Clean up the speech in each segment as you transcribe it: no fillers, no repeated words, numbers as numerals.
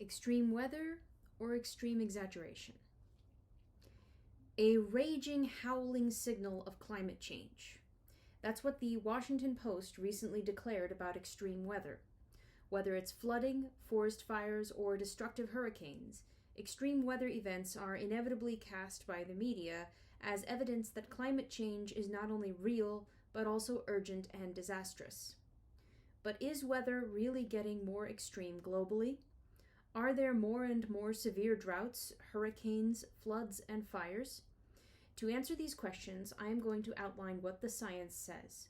Extreme weather or extreme exaggeration? A raging, howling signal of climate change. That's what the Washington Post recently declared about extreme weather. Whether it's flooding, forest fires, or destructive hurricanes, extreme weather events are inevitably cast by the media as evidence that climate change is not only real, but also urgent and disastrous. But is weather really getting more extreme globally? Are there more and more severe droughts, hurricanes, floods, and fires? To answer these questions, I am going to outline what the science says.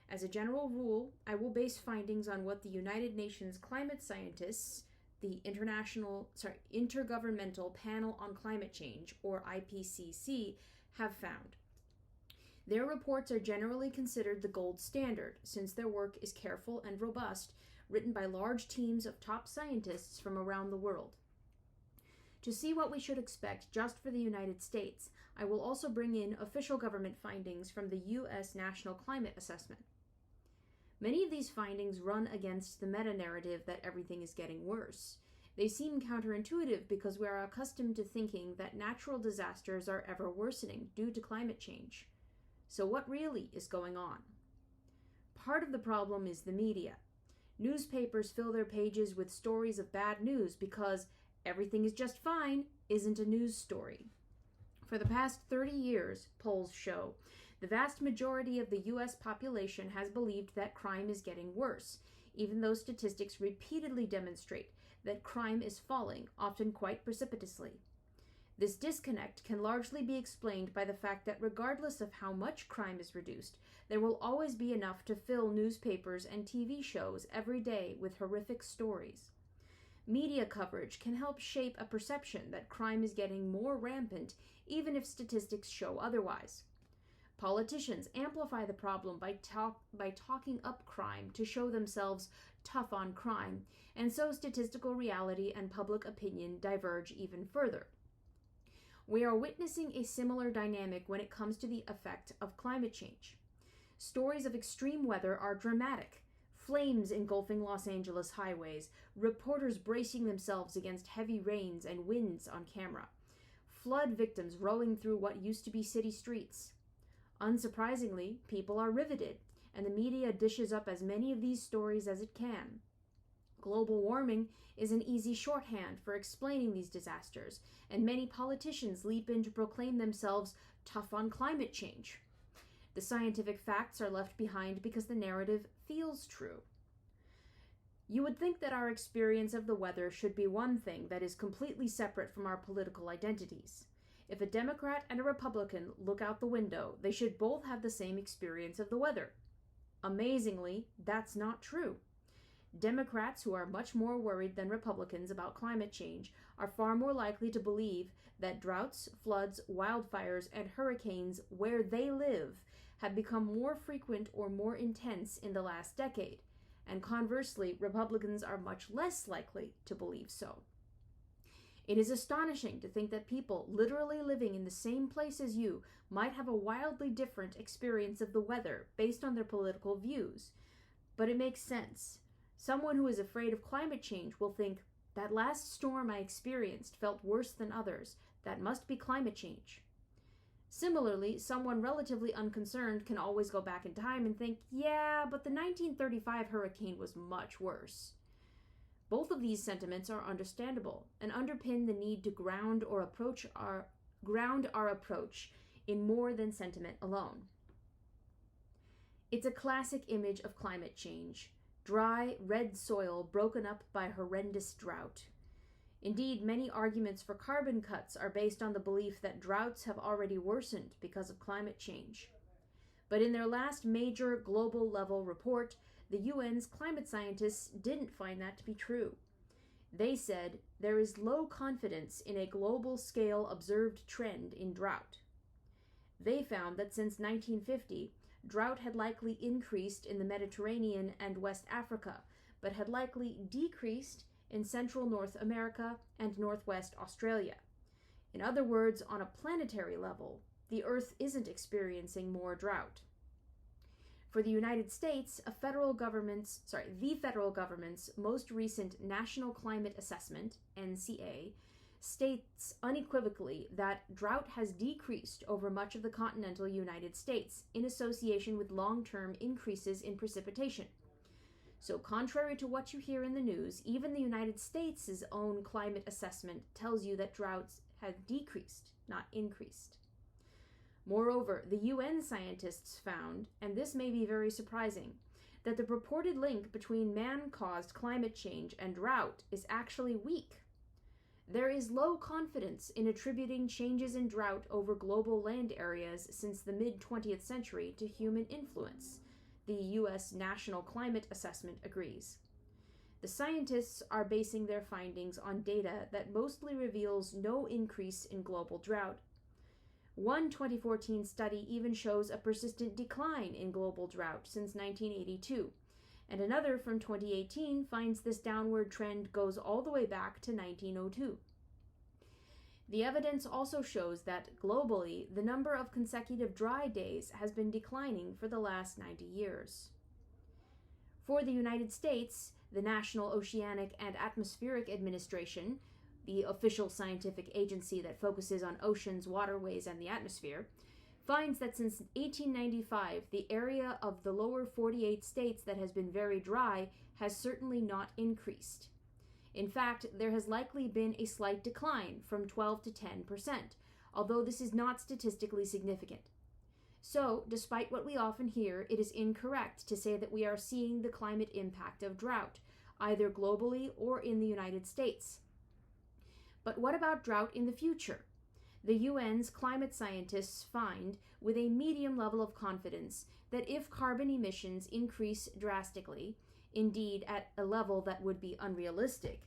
As a general rule, I will base findings on what the United Nations climate scientists, the Intergovernmental Panel on Climate Change, or IPCC, have found. Their reports are generally considered the gold standard, since their work is careful and robust, written by large teams of top scientists from around the world. To see what we should expect just for the United States, I will also bring in official government findings from the U.S. National Climate Assessment. Many of these findings run against the meta-narrative that everything is getting worse. They seem counterintuitive because we are accustomed to thinking that natural disasters are ever worsening due to climate change. So what really is going on? Part of the problem is the media. Newspapers fill their pages with stories of bad news because everything is just fine isn't a news story. For the past 30 years, polls show, the vast majority of the U.S. population has believed that crime is getting worse, even though statistics repeatedly demonstrate that crime is falling, often quite precipitously. This disconnect can largely be explained by the fact that regardless of how much crime is reduced, there will always be enough to fill newspapers and TV shows every day with horrific stories. Media coverage can help shape a perception that crime is getting more rampant, even if statistics show otherwise. Politicians amplify the problem by talking up crime to show themselves tough on crime, and so statistical reality and public opinion diverge even further. We are witnessing a similar dynamic when it comes to the effect of climate change. Stories of extreme weather are dramatic. Flames engulfing Los Angeles highways, reporters bracing themselves against heavy rains and winds on camera, flood victims rowing through what used to be city streets. Unsurprisingly, people are riveted, and the media dishes up as many of these stories as it can. Global warming is an easy shorthand for explaining these disasters, and many politicians leap in to proclaim themselves tough on climate change. The scientific facts are left behind because the narrative feels true. You would think that our experience of the weather should be one thing that is completely separate from our political identities. If a Democrat and a Republican look out the window, they should both have the same experience of the weather. Amazingly, that's not true. Democrats, who are much more worried than Republicans about climate change, are far more likely to believe that droughts, floods, wildfires, and hurricanes where they live have become more frequent or more intense in the last decade, and conversely, Republicans are much less likely to believe so. It is astonishing to think that people literally living in the same place as you might have a wildly different experience of the weather based on their political views. But it makes sense. Someone who is afraid of climate change will think, that last storm I experienced felt worse than others. That must be climate change. Similarly, someone relatively unconcerned can always go back in time and think, yeah, but the 1935 hurricane was much worse. Both of these sentiments are understandable and underpin the need to ground our approach in more than sentiment alone. It's a classic image of climate change. Dry, red soil broken up by horrendous drought. Indeed, many arguments for carbon cuts are based on the belief that droughts have already worsened because of climate change. But in their last major global level report, the UN's climate scientists didn't find that to be true. They said there is low confidence in a global scale observed trend in drought. They found that since 1950, drought had likely increased in the Mediterranean and West Africa, but had likely decreased in Central North America and Northwest Australia. In other words, on a planetary level, the Earth isn't experiencing more drought. For the United States, the federal government's most recent National Climate Assessment, NCA, states unequivocally that drought has decreased over much of the continental United States in association with long-term increases in precipitation. So contrary to what you hear in the news, even the United States' own climate assessment tells you that droughts have decreased, not increased. Moreover, the UN scientists found, and this may be very surprising, that the purported link between man-caused climate change and drought is actually weak. There is low confidence in attributing changes in drought over global land areas since the mid-20th century to human influence. The U.S. National Climate Assessment agrees. The scientists are basing their findings on data that mostly reveals no increase in global drought. One 2014 study even shows a persistent decline in global drought since 1982, and another from 2018 finds this downward trend goes all the way back to 1902. The evidence also shows that, globally, the number of consecutive dry days has been declining for the last 90 years. For the United States, the National Oceanic and Atmospheric Administration, the official scientific agency that focuses on oceans, waterways, and the atmosphere, finds that since 1895, the area of the lower 48 states that has been very dry has certainly not increased. In fact, there has likely been a slight decline from 12 to 10%, although this is not statistically significant. So, despite what we often hear, it is incorrect to say that we are seeing the climate impact of drought, either globally or in the United States. But what about drought in the future? The UN's climate scientists find, with a medium level of confidence, that if carbon emissions increase drastically, indeed at a level that would be unrealistic,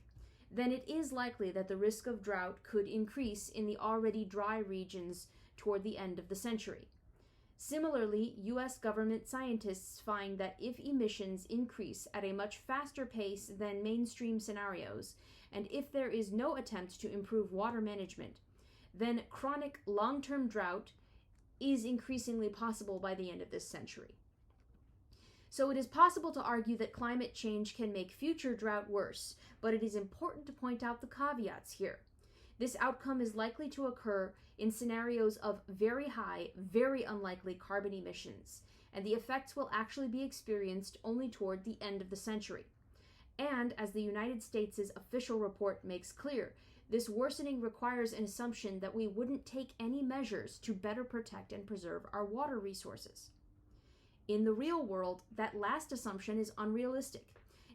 then it is likely that the risk of drought could increase in the already dry regions toward the end of the century. Similarly, U.S. government scientists find that if emissions increase at a much faster pace than mainstream scenarios, and if there is no attempt to improve water management, then chronic long-term drought is increasingly possible by the end of this century. So it is possible to argue that climate change can make future drought worse, but it is important to point out the caveats here. This outcome is likely to occur in scenarios of very high, very unlikely carbon emissions, and the effects will actually be experienced only toward the end of the century. And, as the United States' official report makes clear, this worsening requires an assumption that we wouldn't take any measures to better protect and preserve our water resources. In the real world, that last assumption is unrealistic.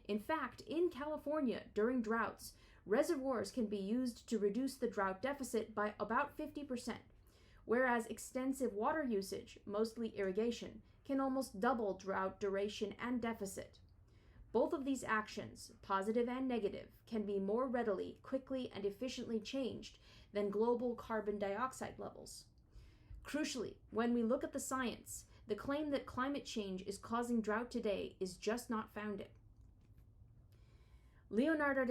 In fact, in California, during droughts, reservoirs can be used to reduce the drought deficit by about 50%, whereas extensive water usage, mostly irrigation, can almost double drought duration and deficit. Both of these actions, positive and negative, can be more readily, quickly, and efficiently changed than global carbon dioxide levels. Crucially, when we look at the science, the claim that climate change is causing drought today is just not founded. Leonardo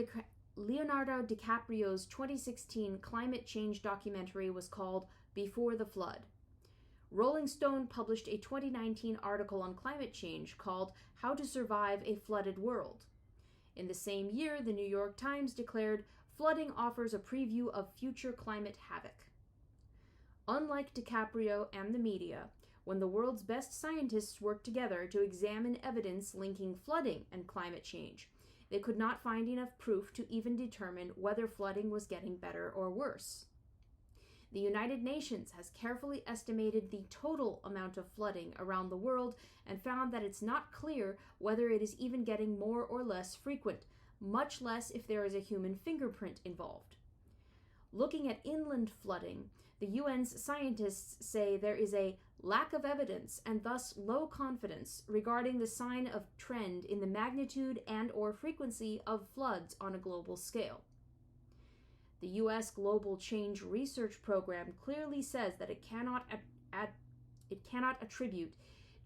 DiCaprio's 2016 climate change documentary was called Before the Flood. Rolling Stone published a 2019 article on climate change called How to Survive a Flooded World. In the same year, the New York Times declared, "Flooding offers a preview of future climate havoc." Unlike DiCaprio and the media, when the world's best scientists worked together to examine evidence linking flooding and climate change, they could not find enough proof to even determine whether flooding was getting better or worse. The United Nations has carefully estimated the total amount of flooding around the world and found that it's not clear whether it is even getting more or less frequent, much less if there is a human fingerprint involved. Looking at inland flooding, the UN's scientists say there is a lack of evidence and thus low confidence regarding the sign of trend in the magnitude and/or frequency of floods on a global scale. The U.S. Global Change Research Program clearly says that it cannot attribute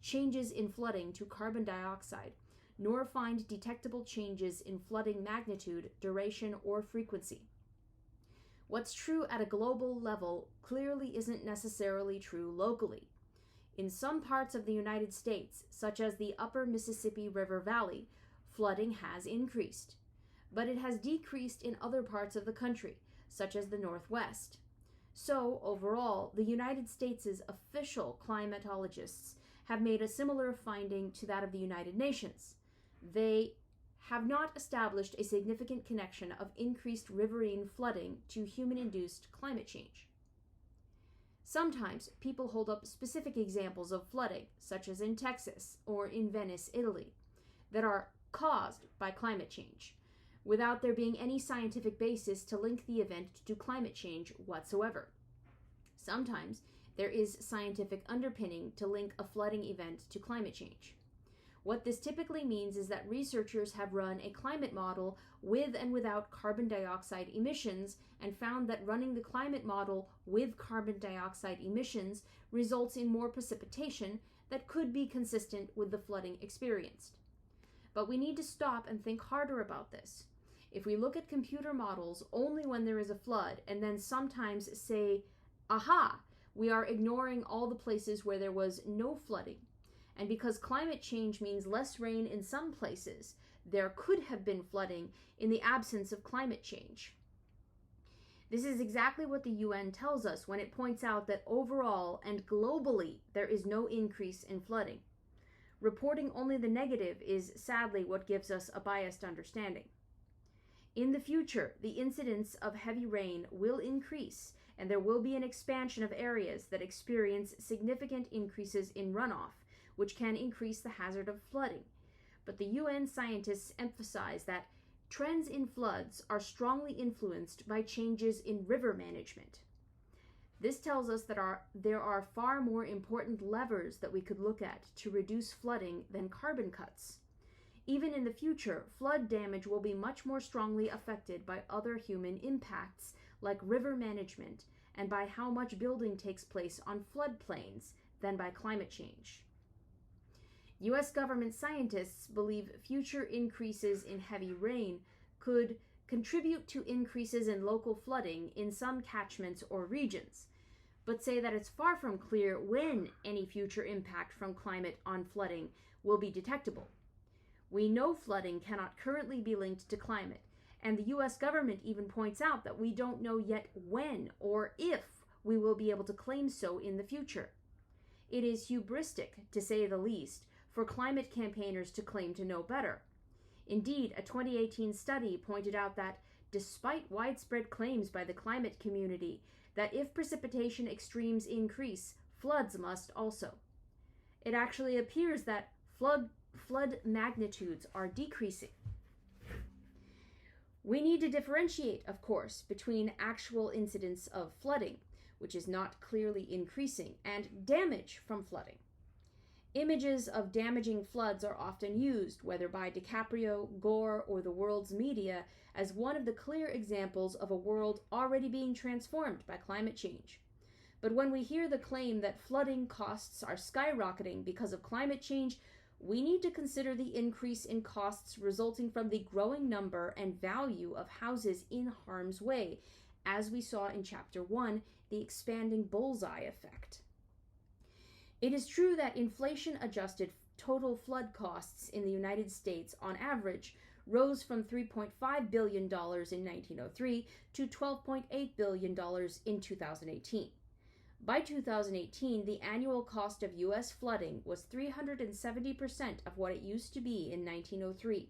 changes in flooding to carbon dioxide, nor find detectable changes in flooding magnitude, duration, or frequency. What's true at a global level clearly isn't necessarily true locally. In some parts of the United States, such as the upper Mississippi River Valley, flooding has increased, but it has decreased in other parts of the country, such as the Northwest. So, overall, the United States' official climatologists have made a similar finding to that of the United Nations. They have not established a significant connection of increased riverine flooding to human-induced climate change. Sometimes people hold up specific examples of flooding, such as in Texas or in Venice, Italy, that are caused by climate change, without there being any scientific basis to link the event to climate change whatsoever. Sometimes there is scientific underpinning to link a flooding event to climate change. What this typically means is that researchers have run a climate model with and without carbon dioxide emissions and found that running the climate model with carbon dioxide emissions results in more precipitation that could be consistent with the flooding experienced. But we need to stop and think harder about this. If we look at computer models only when there is a flood and then sometimes say, aha, we are ignoring all the places where there was no flooding. And because climate change means less rain in some places, there could have been flooding in the absence of climate change. This is exactly what the UN tells us when it points out that overall and globally there is no increase in flooding. Reporting only the negative is sadly what gives us a biased understanding. In the future, the incidence of heavy rain will increase, and there will be an expansion of areas that experience significant increases in runoff, which can increase the hazard of flooding. But the UN scientists emphasize that trends in floods are strongly influenced by changes in river management. This tells us that there are far more important levers that we could look at to reduce flooding than carbon cuts. Even in the future, flood damage will be much more strongly affected by other human impacts, like river management, and by how much building takes place on floodplains than by climate change. U.S. government scientists believe future increases in heavy rain could contribute to increases in local flooding in some catchments or regions, but say that it's far from clear when any future impact from climate on flooding will be detectable. We know flooding cannot currently be linked to climate, and the U.S. government even points out that we don't know yet when or if we will be able to claim so in the future. It is hubristic, to say the least, for climate campaigners to claim to know better. Indeed, a 2018 study pointed out that, despite widespread claims by the climate community that if precipitation extremes increase, floods must also. It actually appears that flood magnitudes are decreasing. We need to differentiate, of course, between actual incidents of flooding, which is not clearly increasing, and damage from flooding. Images of damaging floods are often used, whether by DiCaprio, Gore, or the world's media, as one of the clear examples of a world already being transformed by climate change. But when we hear the claim that flooding costs are skyrocketing because of climate change, we need to consider the increase in costs resulting from the growing number and value of houses in harm's way, as we saw in Chapter 1, the expanding bullseye effect. It is true that inflation-adjusted total flood costs in the United States, on average, rose from $3.5 billion in 1903 to $12.8 billion in 2018. By 2018, the annual cost of U.S. flooding was 370% of what it used to be in 1903.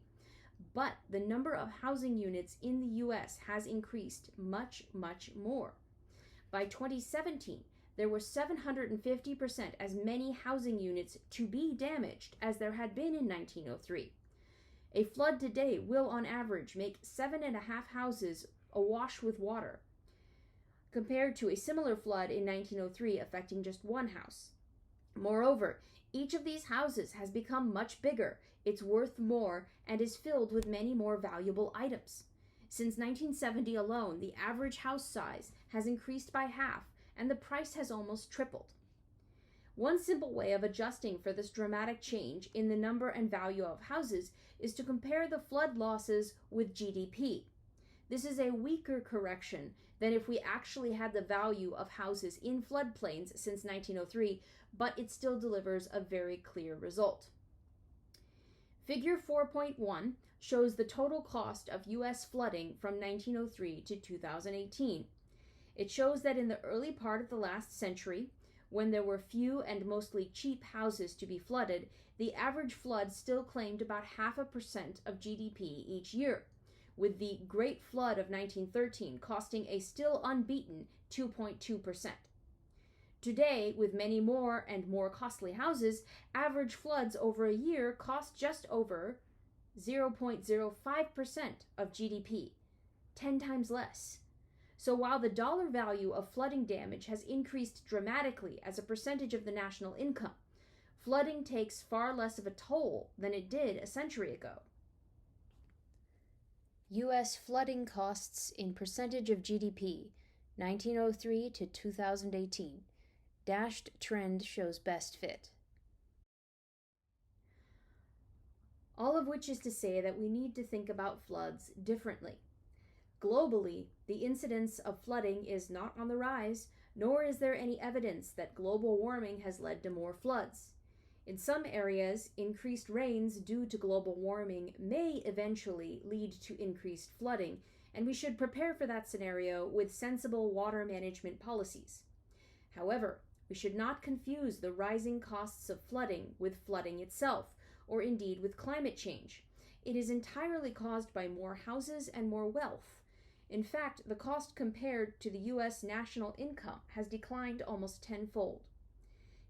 But the number of housing units in the U.S. has increased much, much more. By 2017, there were 750% as many housing units to be damaged as there had been in 1903. A flood today will, on average, make 7.5 houses awash with water, compared to a similar flood in 1903 affecting just one house. Moreover, each of these houses has become much bigger, it's worth more, and is filled with many more valuable items. Since 1970 alone, the average house size has increased by half, and the price has almost tripled. One simple way of adjusting for this dramatic change in the number and value of houses is to compare the flood losses with GDP. This is a weaker correction than if we actually had the value of houses in floodplains since 1903, but it still delivers a very clear result. Figure 4.1 shows the total cost of U.S. flooding from 1903 to 2018. It shows that in the early part of the last century, when there were few and mostly cheap houses to be flooded, the average flood still claimed about 0.5% of GDP each year, with the Great Flood of 1913 costing a still unbeaten 2.2%. Today, with many more and more costly houses, average floods over a year cost just over 0.05% of GDP, 10 times less. So while the dollar value of flooding damage has increased dramatically as a percentage of the national income, flooding takes far less of a toll than it did a century ago. U.S. flooding costs in percentage of GDP, 1903 to 2018. Dashed trend shows best fit. All of which is to say that we need to think about floods differently. Globally, the incidence of flooding is not on the rise, nor is there any evidence that global warming has led to more floods. In some areas, increased rains due to global warming may eventually lead to increased flooding, and we should prepare for that scenario with sensible water management policies. However, we should not confuse the rising costs of flooding with flooding itself, or indeed with climate change. It is entirely caused by more houses and more wealth. In fact, the cost compared to the U.S. national income has declined almost tenfold.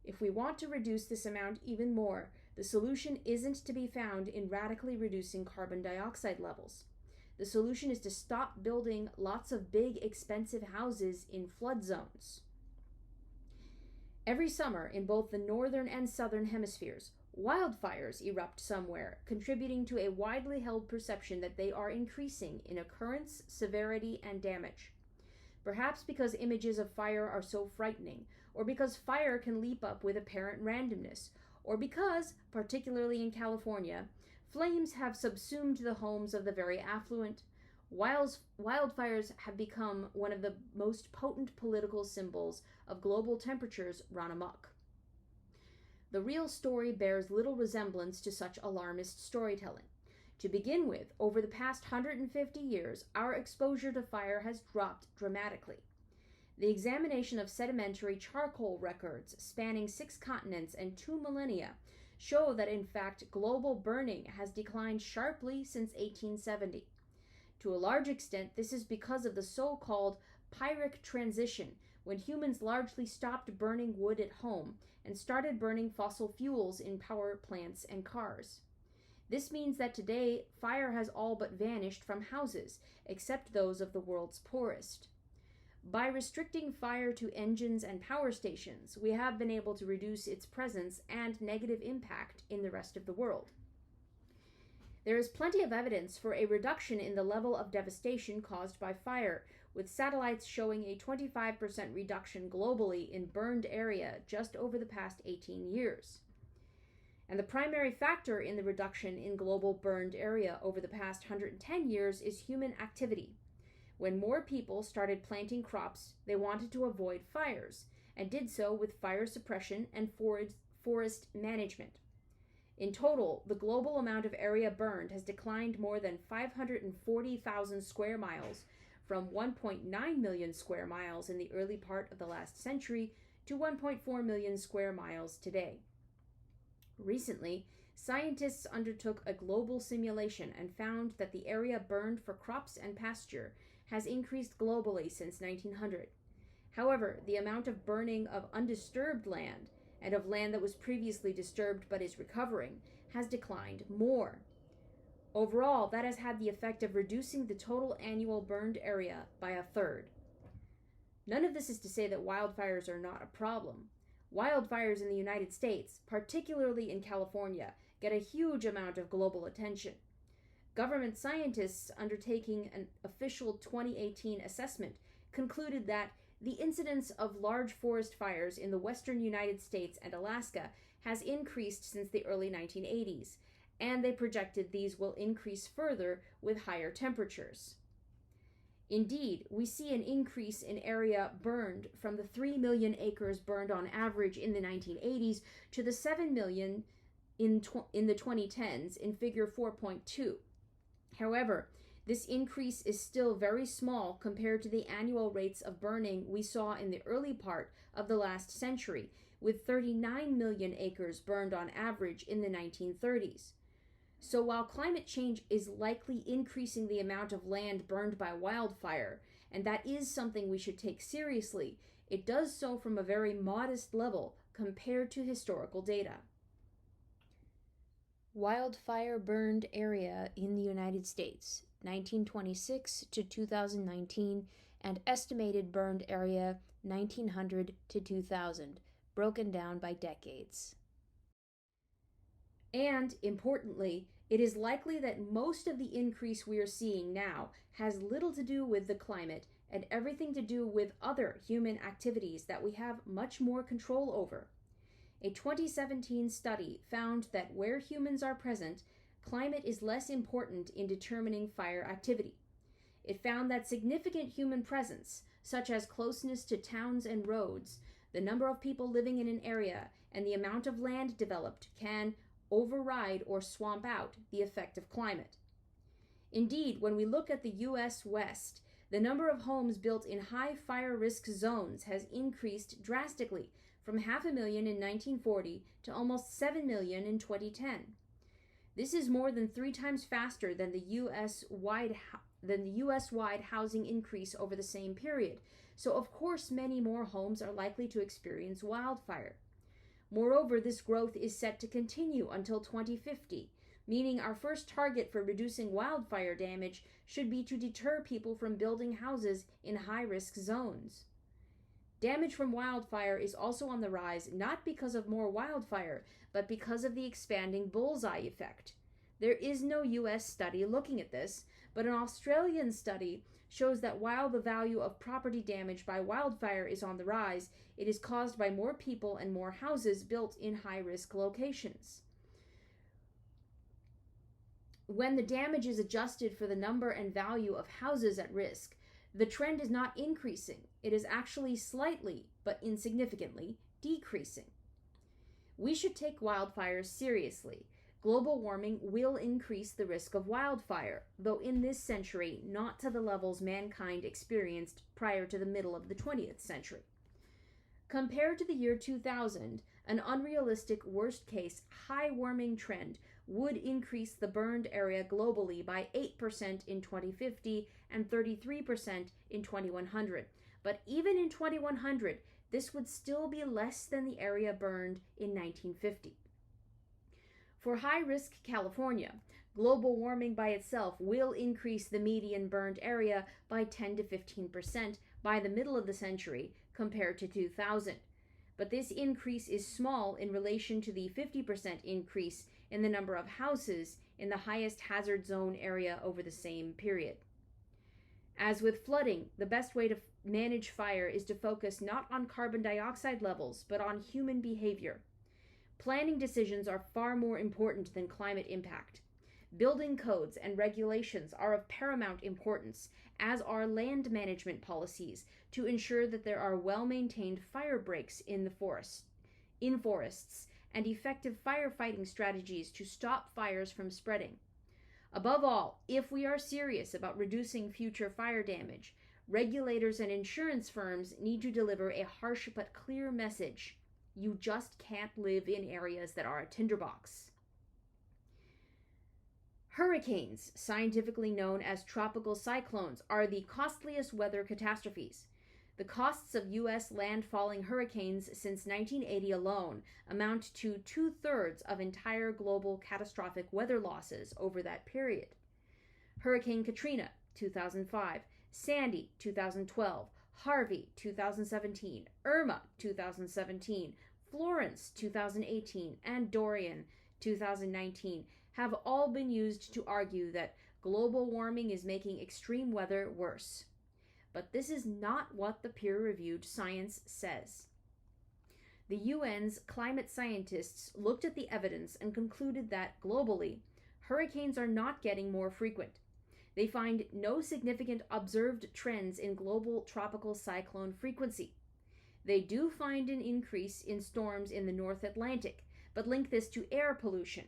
If we want to reduce this amount even more, the solution isn't to be found in radically reducing carbon dioxide levels. The solution is to stop building lots of big, expensive houses in flood zones. Every summer, in both the northern and southern hemispheres, wildfires erupt somewhere, contributing to a widely held perception that they are increasing in occurrence, severity, and damage. Perhaps because images of fire are so frightening, or because fire can leap up with apparent randomness, or because, particularly in California, flames have subsumed the homes of the very affluent. Wildfires have become one of the most potent political symbols of global temperatures run amok. The real story bears little resemblance to such alarmist storytelling. To begin with, over the past 150 years, our exposure to fire has dropped dramatically. The examination of sedimentary charcoal records spanning 6 continents and 2 millennia show that, in fact, global burning has declined sharply since 1870. To a large extent, this is because of the so-called Pyrrhic transition, when humans largely stopped burning wood at home and started burning fossil fuels in power plants and cars. This means that today, fire has all but vanished from houses, except those of the world's poorest. By restricting fire to engines and power stations, we have been able to reduce its presence and negative impact in the rest of the world. There is plenty of evidence for a reduction in the level of devastation caused by fire, with satellites showing a 25% reduction globally in burned area just over the past 18 years. And the primary factor in the reduction in global burned area over the past 110 years is human activity. When more people started planting crops, they wanted to avoid fires, and did so with fire suppression and forest management. In total, the global amount of area burned has declined more than 540,000 square miles, from 1.9 million square miles in the early part of the last century to 1.4 million square miles today. Recently, scientists undertook a global simulation and found that the area burned for crops and pasture has increased globally since 1900. However, the amount of burning of undisturbed land and of land that was previously disturbed but is recovering has declined more. Overall, that has had the effect of reducing the total annual burned area by 1/3. None of this is to say that wildfires are not a problem. Wildfires in the United States, particularly in California, get a huge amount of global attention. Government scientists undertaking an official 2018 assessment concluded that the incidence of large forest fires in the western United States and Alaska has increased since the early 1980s, and they projected these will increase further with higher temperatures. Indeed, we see an increase in area burned from the 3 million acres burned on average in the 1980s to the 7 million in the 2010s in figure 4.2. However, this increase is still very small compared to the annual rates of burning we saw in the early part of the last century, with 39 million acres burned on average in the 1930s. So while climate change is likely increasing the amount of land burned by wildfire, and that is something we should take seriously, it does so from a very modest level compared to historical data. Wildfire burned area in the United States, 1926 to 2019, and estimated burned area 1900 to 2000, broken down by decades. And, importantly, it is likely that most of the increase we are seeing now has little to do with the climate and everything to do with other human activities that we have much more control over. A 2017 study found that where humans are present, climate is less important in determining fire activity. It found that significant human presence, such as closeness to towns and roads, the number of people living in an area, and the amount of land developed can override or swamp out the effect of climate. Indeed, when we look at the U.S. West, the number of homes built in high fire risk zones has increased drastically from 500,000 in 1940 to almost 7 million in 2010. This is more than 3 times faster than the U.S.-wide housing increase over the same period, so of course many more homes are likely to experience wildfire. Moreover, this growth is set to continue until 2050, meaning our first target for reducing wildfire damage should be to deter people from building houses in high-risk zones. Damage from wildfire is also on the rise not because of more wildfire, but because of the expanding bullseye effect. There is no U.S. study looking at this, but an Australian study shows that while the value of property damage by wildfire is on the rise, it is caused by more people and more houses built in high-risk locations. When the damage is adjusted for the number and value of houses at risk, the trend is not increasing. It is actually slightly, but insignificantly, decreasing. We should take wildfires seriously. Global warming will increase the risk of wildfire, though in this century not to the levels mankind experienced prior to the middle of the 20th century. Compared to the year 2000, an unrealistic worst-case high warming trend would increase the burned area globally by 8% in 2050 and 33% in 2100. But even in 2100, this would still be less than the area burned in 1950. For high-risk California, global warming by itself will increase the median burned area by 10 to 15% by the middle of the century compared to 2000. But this increase is small in relation to the 50% increase in the number of houses in the highest hazard zone area over the same period. As with flooding, the best way to manage fire is to focus not on carbon dioxide levels, but on human behavior. Planning decisions are far more important than climate impact. Building codes and regulations are of paramount importance, as are land management policies, to ensure that there are well-maintained fire breaks in forests, and effective firefighting strategies to stop fires from spreading. Above all, if we are serious about reducing future fire damage, regulators and insurance firms need to deliver a harsh but clear message. You just can't live in areas that are a tinderbox. Hurricanes, scientifically known as tropical cyclones, are the costliest weather catastrophes. The costs of U.S. landfalling hurricanes since 1980 alone amount to 2/3 of entire global catastrophic weather losses over that period. Hurricane Katrina, 2005, Sandy, 2012, Harvey, 2017, Irma, 2017, Florence, 2018, and Dorian, 2019, have all been used to argue that global warming is making extreme weather worse. But this is not what the peer-reviewed science says. The UN's climate scientists looked at the evidence and concluded that, globally, hurricanes are not getting more frequent. They find no significant observed trends in global tropical cyclone frequency. They do find an increase in storms in the North Atlantic, but link this to air pollution.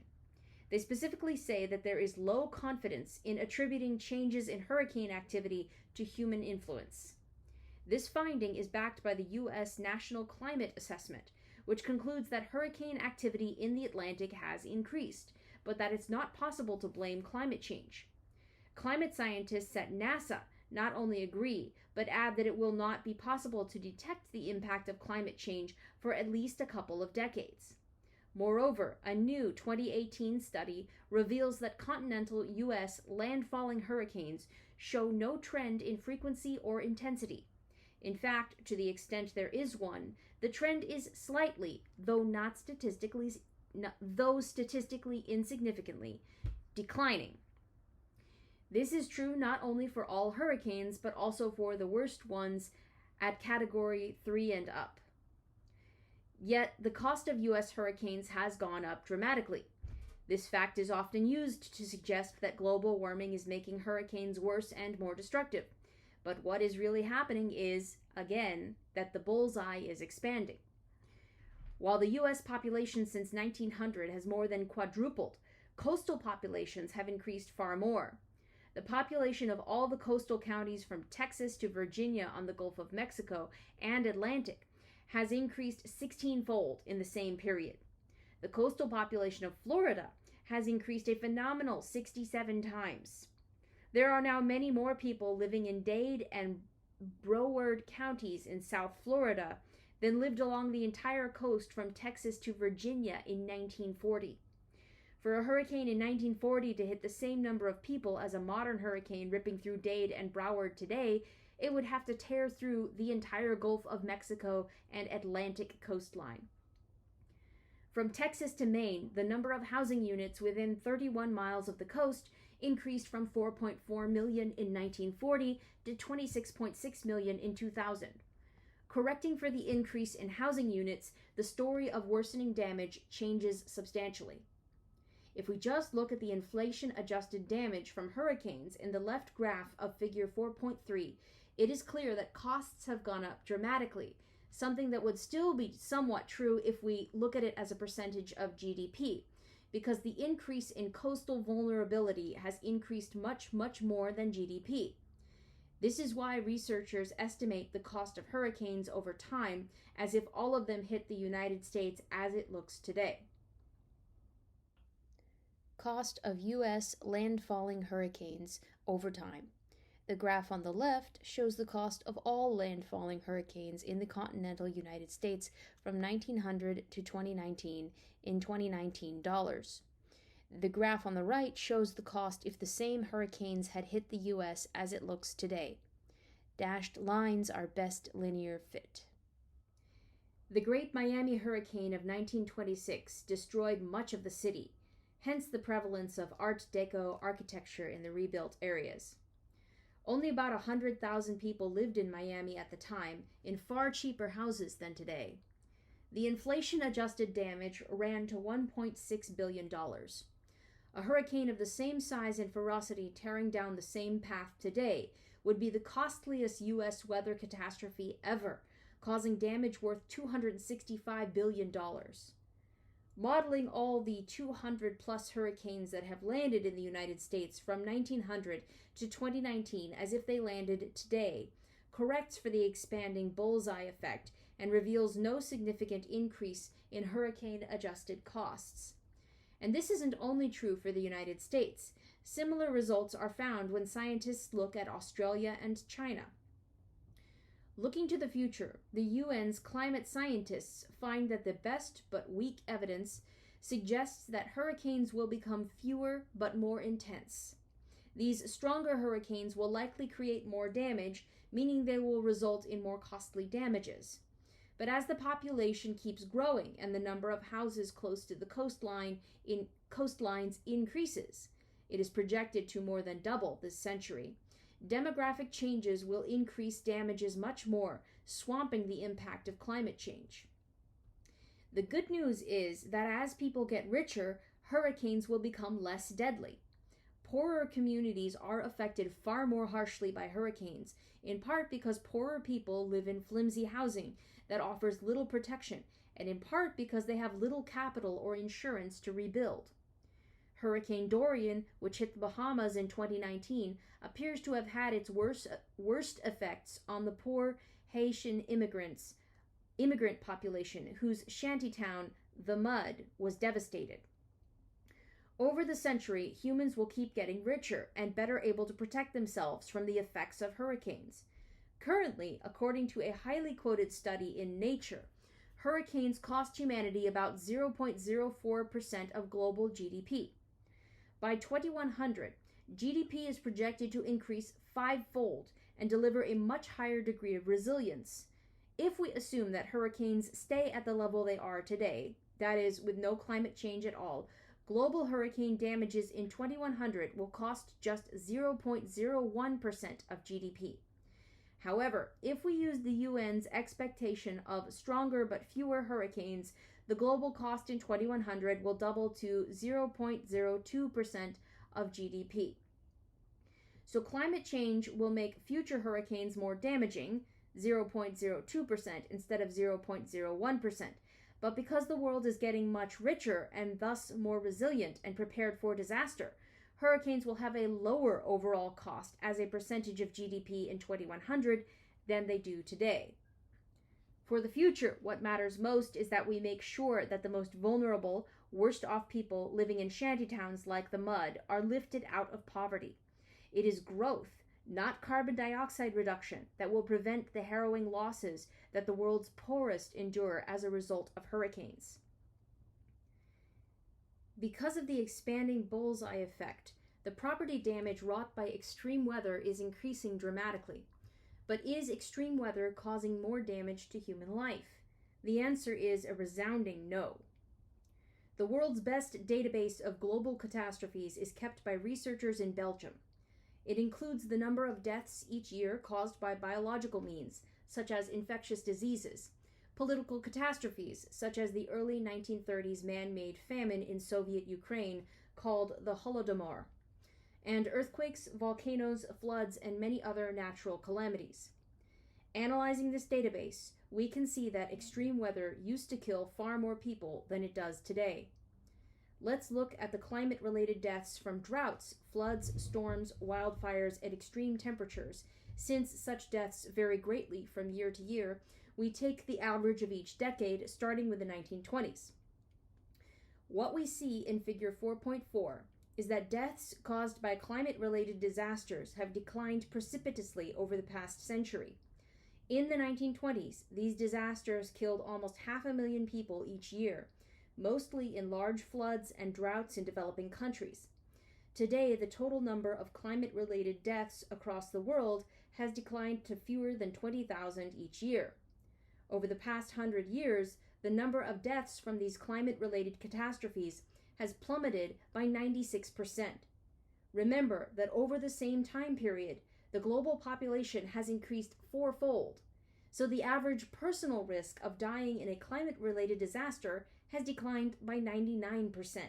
They specifically say that there is low confidence in attributing changes in hurricane activity to human influence. This finding is backed by the U.S. National Climate Assessment, which concludes that hurricane activity in the Atlantic has increased, but that it's not possible to blame climate change. Climate scientists at NASA not only agree, but add that it will not be possible to detect the impact of climate change for at least a couple of decades. Moreover, a new 2018 study reveals that continental U.S. landfalling hurricanes show no trend in frequency or intensity. In fact, to the extent there is one, the trend is slightly, though statistically insignificantly, declining. This is true not only for all hurricanes, but also for the worst ones at Category 3 and up. Yet, the cost of U.S. hurricanes has gone up dramatically. This fact is often used to suggest that global warming is making hurricanes worse and more destructive. But what is really happening is, again, that the bullseye is expanding. While the U.S. population since 1900 has more than quadrupled, coastal populations have increased far more. The population of all the coastal counties from Texas to Virginia on the Gulf of Mexico and Atlantic has increased 16-fold in the same period. The coastal population of Florida has increased a phenomenal 67 times. There are now many more people living in Dade and Broward counties in South Florida than lived along the entire coast from Texas to Virginia in 1940. For a hurricane in 1940 to hit the same number of people as a modern hurricane ripping through Dade and Broward today, it would have to tear through the entire Gulf of Mexico and Atlantic coastline. From Texas to Maine, the number of housing units within 31 miles of the coast increased from 4.4 million in 1940 to 26.6 million in 2000. Correcting for the increase in housing units, the story of worsening damage changes substantially. If we just look at the inflation-adjusted damage from hurricanes in the left graph of figure 4.3, it is clear that costs have gone up dramatically, something that would still be somewhat true if we look at it as a percentage of GDP, because the increase in coastal vulnerability has increased much, much more than GDP. This is why researchers estimate the cost of hurricanes over time as if all of them hit the United States as it looks today. Cost of U.S. landfalling hurricanes over time. The graph on the left shows the cost of all landfalling hurricanes in the continental United States from 1900 to 2019 in 2019 dollars. The graph on the right shows the cost if the same hurricanes had hit the U.S. as it looks today. Dashed lines are best linear fit. The Great Miami Hurricane of 1926 destroyed much of the city, hence the prevalence of Art Deco architecture in the rebuilt areas. Only about 100,000 people lived in Miami at the time, in far cheaper houses than today. The inflation-adjusted damage ran to $1.6 billion. A hurricane of the same size and ferocity tearing down the same path today would be the costliest U.S. weather catastrophe ever, causing damage worth $265 billion. Modeling all the 200-plus hurricanes that have landed in the United States from 1900 to 2019 as if they landed today corrects for the expanding bullseye effect and reveals no significant increase in hurricane-adjusted costs. And this isn't only true for the United States. Similar results are found when scientists look at Australia and China. Looking to the future, the UN's climate scientists find that the best but weak evidence suggests that hurricanes will become fewer but more intense. These stronger hurricanes will likely create more damage, meaning they will result in more costly damages. But as the population keeps growing and the number of houses close to the coastlines increases, it is projected to more than double this century. Demographic changes will increase damages much more, swamping the impact of climate change. The good news is that as people get richer, hurricanes will become less deadly. Poorer communities are affected far more harshly by hurricanes, in part because poorer people live in flimsy housing that offers little protection, and in part because they have little capital or insurance to rebuild. Hurricane Dorian, which hit the Bahamas in 2019, appears to have had its worst effects on the poor Haitian immigrant population, whose shantytown, The Mud, was devastated. Over the century, humans will keep getting richer and better able to protect themselves from the effects of hurricanes. Currently, according to a highly quoted study in Nature, hurricanes cost humanity about 0.04% of global GDP. By 2100, GDP is projected to increase fivefold and deliver a much higher degree of resilience. If we assume that hurricanes stay at the level they are today, that is, with no climate change at all, global hurricane damages in 2100 will cost just 0.01% of GDP. However, if we use the UN's expectation of stronger but fewer hurricanes, the global cost in 2100 will double to 0.02% of GDP. So climate change will make future hurricanes more damaging, 0.02% instead of 0.01%. But because the world is getting much richer and thus more resilient and prepared for disaster, hurricanes will have a lower overall cost as a percentage of GDP in 2100 than they do today. For the future, what matters most is that we make sure that the most vulnerable, worst off people living in shantytowns like The Mud are lifted out of poverty. It is growth, not carbon dioxide reduction, that will prevent the harrowing losses that the world's poorest endure as a result of hurricanes. Because of the expanding bullseye effect, the property damage wrought by extreme weather is increasing dramatically. But is extreme weather causing more damage to human life? The answer is a resounding no. The world's best database of global catastrophes is kept by researchers in Belgium. It includes the number of deaths each year caused by biological means, such as infectious diseases, political catastrophes, such as the early 1930s man-made famine in Soviet Ukraine called the Holodomor, and earthquakes, volcanoes, floods, and many other natural calamities. Analyzing this database, we can see that extreme weather used to kill far more people than it does today. Let's look at the climate-related deaths from droughts, floods, storms, wildfires, and extreme temperatures. Since such deaths vary greatly from year to year, we take the average of each decade, starting with the 1920s. What we see in figure 4.4 is that deaths caused by climate-related disasters have declined precipitously over the past century. In the 1920s, these disasters killed almost 500,000 people each year, mostly in large floods and droughts in developing countries. Today, the total number of climate-related deaths across the world has declined to fewer than 20,000 each year. Over the past 100 years, the number of deaths from these climate-related catastrophes has plummeted by 96%. Remember that over the same time period, the global population has increased fourfold, so the average personal risk of dying in a climate-related disaster has declined by 99%.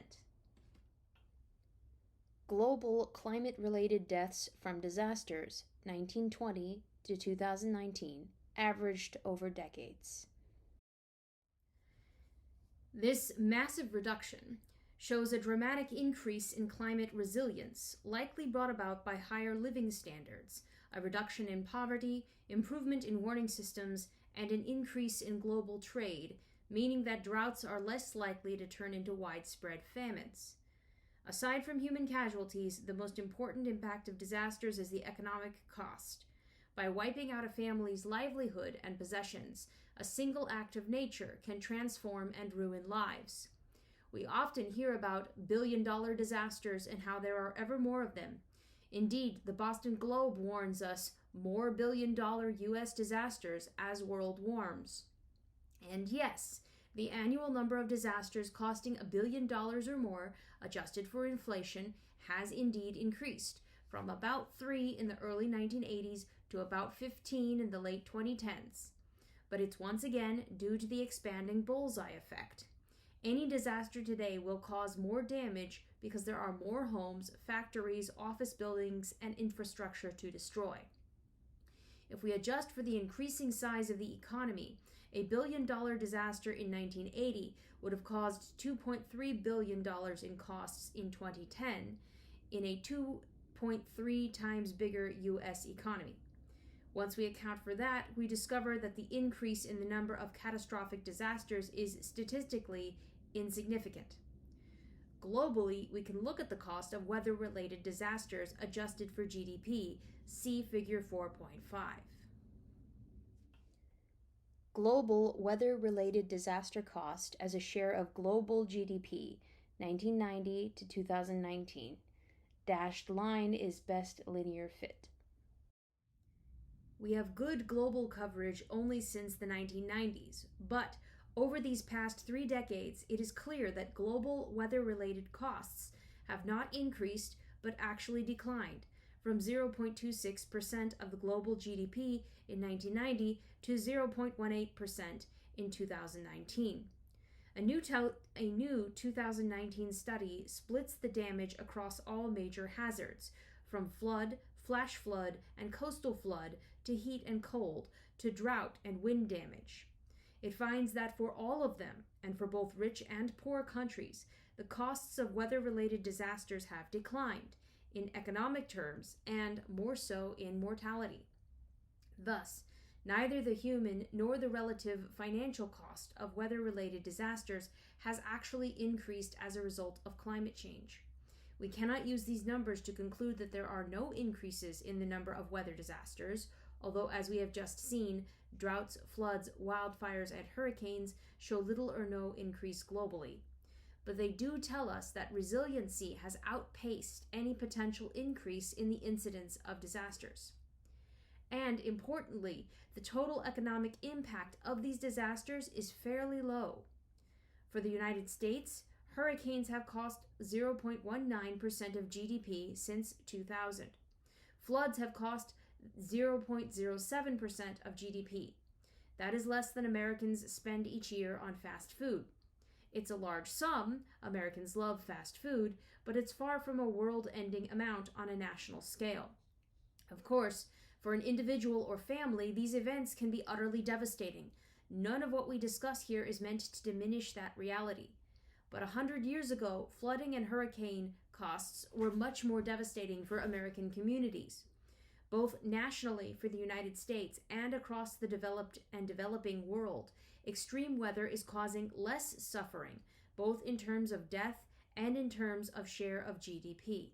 Global climate-related deaths from disasters, 1920 to 2019, averaged over decades. This massive reduction shows a dramatic increase in climate resilience, likely brought about by higher living standards, a reduction in poverty, improvement in warning systems, and an increase in global trade, meaning that droughts are less likely to turn into widespread famines. Aside from human casualties, the most important impact of disasters is the economic cost. By wiping out a family's livelihood and possessions, a single act of nature can transform and ruin lives. We often hear about billion-dollar disasters and how there are ever more of them. Indeed, the Boston Globe warns us more billion-dollar U.S. disasters as world warms. And yes, the annual number of disasters costing $1 billion or more, adjusted for inflation, has indeed increased, from about 3 in the early 1980s to about 15 in the late 2010s. But it's once again due to the expanding bullseye effect. Any disaster today will cause more damage because there are more homes, factories, office buildings, and infrastructure to destroy. If we adjust for the increasing size of the economy, a billion-dollar disaster in 1980 would have caused $2.3 billion in costs in 2010 in a 2.3 times bigger U.S. economy. Once we account for that, we discover that the increase in the number of catastrophic disasters is statistically insignificant. Globally, we can look at the cost of weather-related disasters adjusted for GDP. See Figure 4.5. Global weather-related disaster cost as a share of global GDP, 1990 to 2019. Dashed line is best linear fit. We have good global coverage only since the 1990s, but over these past 3 decades, it is clear that global weather-related costs have not increased but actually declined from 0.26% of the global GDP in 1990 to 0.18% in 2019. A new 2019 study splits the damage across all major hazards, from flood, flash flood, and coastal flood to heat and cold, to drought and wind damage. It finds that for all of them, and for both rich and poor countries, the costs of weather-related disasters have declined, in economic terms and more so in mortality. Thus, neither the human nor the relative financial cost of weather-related disasters has actually increased as a result of climate change. We cannot use these numbers to conclude that there are no increases in the number of weather disasters, although, as we have just seen, droughts, floods, wildfires, and hurricanes show little or no increase globally. But they do tell us that resiliency has outpaced any potential increase in the incidence of disasters. And importantly, the total economic impact of these disasters is fairly low. For the United States, hurricanes have cost 0.19% of GDP since 2000. Floods have cost 0.07% of GDP. That is less than Americans spend each year on fast food. It's a large sum, Americans love fast food, but it's far from a world-ending amount on a national scale. Of course, for an individual or family, these events can be utterly devastating. None of what we discuss here is meant to diminish that reality. But 100 years ago, flooding and hurricane costs were much more devastating for American communities. Both nationally for the United States and across the developed and developing world, extreme weather is causing less suffering, both in terms of death and in terms of share of GDP.